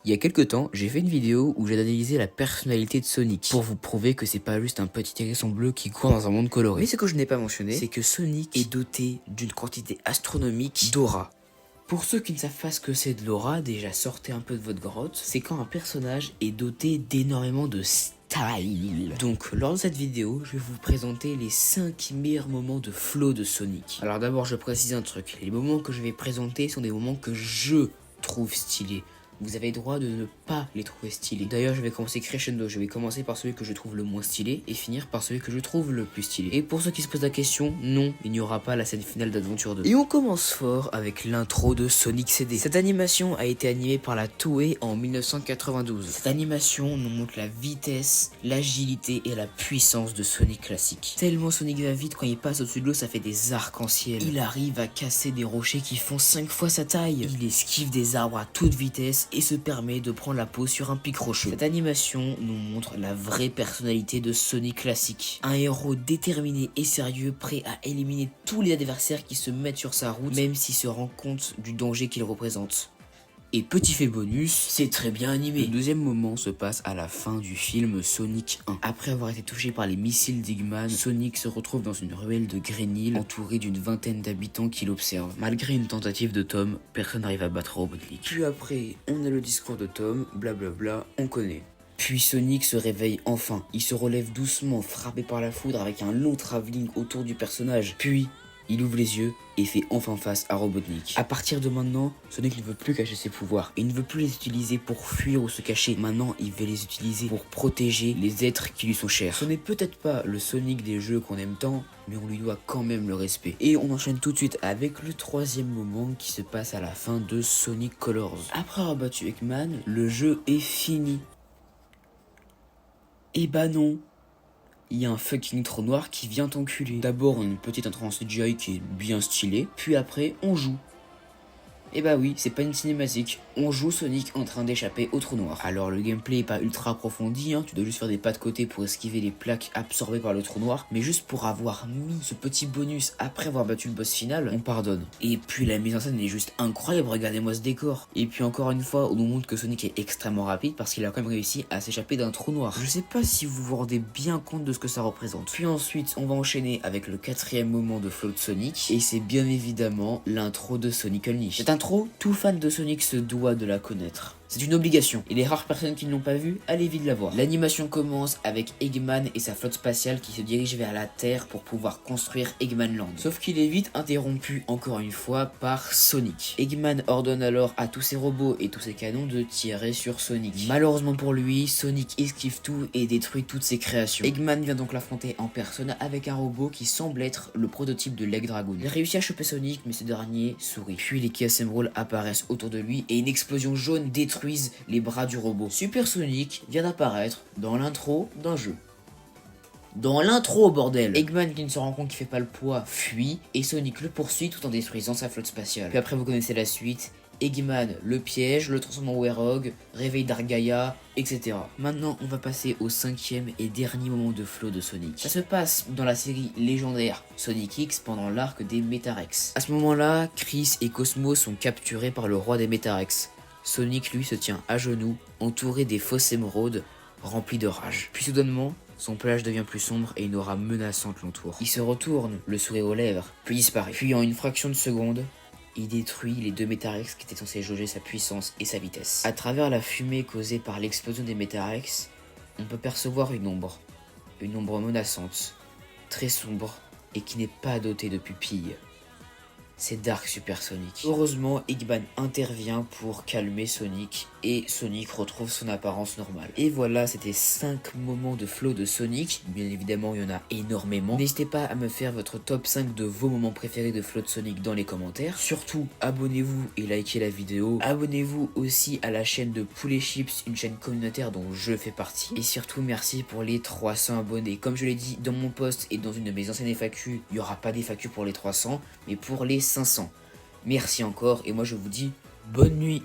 Il y a quelques temps, j'ai fait une vidéo où j'ai analysé la personnalité de Sonic pour vous prouver que c'est pas juste un petit hérisson bleu qui court dans un monde coloré. Mais ce que je n'ai pas mentionné, c'est que Sonic est doté d'une quantité astronomique d'aura. Pour ceux qui ne savent pas ce que c'est de l'aura, déjà sortez un peu de votre grotte, c'est quand un personnage est doté d'énormément de style. Donc lors de cette vidéo, je vais vous présenter les 5 meilleurs moments de flow de Sonic. Alors d'abord je précise un truc, les moments que je vais présenter sont des moments que je trouve stylés. Vous avez le droit de ne pas les trouver stylés. D'ailleurs, je vais commencer crescendo. Je vais commencer par celui que je trouve le moins stylé et finir par celui que je trouve le plus stylé. Et pour ceux qui se posent la question, non, il n'y aura pas la scène finale d'Adventure 2. Et on commence fort avec l'intro de Sonic CD. Cette animation a été animée par la Toei en 1992. Cette animation nous montre la vitesse, l'agilité et la puissance de Sonic classique. Tellement Sonic va vite, quand il passe au-dessus de l'eau, ça fait des arcs-en-ciel. Il arrive à casser des rochers qui font 5 fois sa taille. Il esquive des arbres à toute vitesse et se permet de prendre la pose sur un pic rocheux. Cette animation nous montre la vraie personnalité de Sonic classique. Un héros déterminé et sérieux, prêt à éliminer tous les adversaires qui se mettent sur sa route, même s'il se rend compte du danger qu'il représente. Et petit fait bonus, c'est très bien animé. Le deuxième moment se passe à la fin du film Sonic 1. Après avoir été touché par les missiles d'Eggman, Sonic se retrouve dans une ruelle de Green Hill, entouré d'une vingtaine d'habitants qui l'observent. Malgré une tentative de Tom, personne n'arrive à battre Robotnik. Puis après, on a le discours de Tom, blablabla, on connaît. Puis Sonic se réveille enfin. Il se relève doucement, frappé par la foudre avec un long travelling autour du personnage. Puis il ouvre les yeux et fait enfin face à Robotnik. À partir de maintenant, Sonic ne veut plus cacher ses pouvoirs. Il ne veut plus les utiliser pour fuir ou se cacher. Maintenant, il veut les utiliser pour protéger les êtres qui lui sont chers. Ce n'est peut-être pas le Sonic des jeux qu'on aime tant, mais on lui doit quand même le respect. Et on enchaîne tout de suite avec le troisième moment qui se passe à la fin de Sonic Colors. Après avoir battu Eggman, le jeu est fini. Et bah non, il y a un fucking trou noir qui vient t'enculer. D'abord, on a une petite intro en CGI qui est bien stylée, puis après, on joue. Et bah oui, c'est pas une cinématique, on joue Sonic en train d'échapper au trou noir. Alors le gameplay est pas ultra approfondi, tu dois juste faire des pas de côté pour esquiver les plaques absorbées par le trou noir, mais juste pour avoir mis ce petit bonus après avoir battu le boss final, on pardonne. Et puis la mise en scène est juste incroyable, regardez-moi ce décor. Et puis encore une fois, on nous montre que Sonic est extrêmement rapide parce qu'il a quand même réussi à s'échapper d'un trou noir. Je sais pas si vous vous rendez bien compte de ce que ça représente. Puis ensuite, on va enchaîner avec le quatrième moment de flow de Sonic, et c'est bien évidemment l'intro de Sonic Unleashed. Tout fan de Sonic se doit de la connaître. C'est une obligation, et les rares personnes qui ne l'ont pas vu, allez vite la voir. L'animation commence avec Eggman et sa flotte spatiale qui se dirigent vers la Terre pour pouvoir construire Eggman Land. Sauf qu'il est vite interrompu encore une fois par Sonic. Eggman ordonne alors à tous ses robots et tous ses canons de tirer sur Sonic. Malheureusement pour lui, Sonic esquive tout et détruit toutes ses créations. Eggman vient donc l'affronter en personne avec un robot qui semble être le prototype de l'Egg Dragoon. Il réussit à choper Sonic, mais ce dernier sourit. Puis les Chaos Emeralds apparaissent autour de lui et une explosion jaune détruisent les bras du robot. Super Sonic vient d'apparaître dans l'intro d'un jeu. Dans l'intro, bordel! Eggman, qui ne se rend compte qu'il fait pas le poids, fuit, et Sonic le poursuit tout en détruisant sa flotte spatiale. Puis après, vous connaissez la suite. Eggman le piège, le transforme en Werehog, réveille Dargaia, etc. Maintenant, on va passer au cinquième et dernier moment de flow de Sonic. Ça se passe dans la série légendaire Sonic X pendant l'arc des Metarex. À ce moment-là, Chris et Cosmo sont capturés par le roi des Metarex. Sonic, lui, se tient à genoux, entouré des fausses émeraudes, remplis de rage. Puis soudainement, son pelage devient plus sombre et une aura menaçante l'entoure. Il se retourne, le sourire aux lèvres, puis disparaît. Puis en une fraction de seconde, il détruit les deux Metarex qui étaient censés jauger sa puissance et sa vitesse. À travers la fumée causée par l'explosion des Metarex, on peut percevoir une ombre menaçante, très sombre et qui n'est pas dotée de pupilles. C'est Dark Supersonic. Heureusement, Eggman intervient pour calmer Sonic et Sonic retrouve son apparence normale. Et voilà, c'était 5 moments de flow de Sonic. Bien évidemment, il y en a énormément. N'hésitez pas à me faire votre top 5 de vos moments préférés de flow de Sonic dans les commentaires. Surtout, abonnez-vous et likez la vidéo. Abonnez-vous aussi à la chaîne de Poulet Chips, une chaîne communautaire dont je fais partie. Et surtout, merci pour les 300 abonnés. Comme je l'ai dit dans mon post et dans une de mes anciennes FAQ, il n'y aura pas d'FAQ pour les 300, mais pour les 500. Merci encore et moi je vous dis bonne nuit.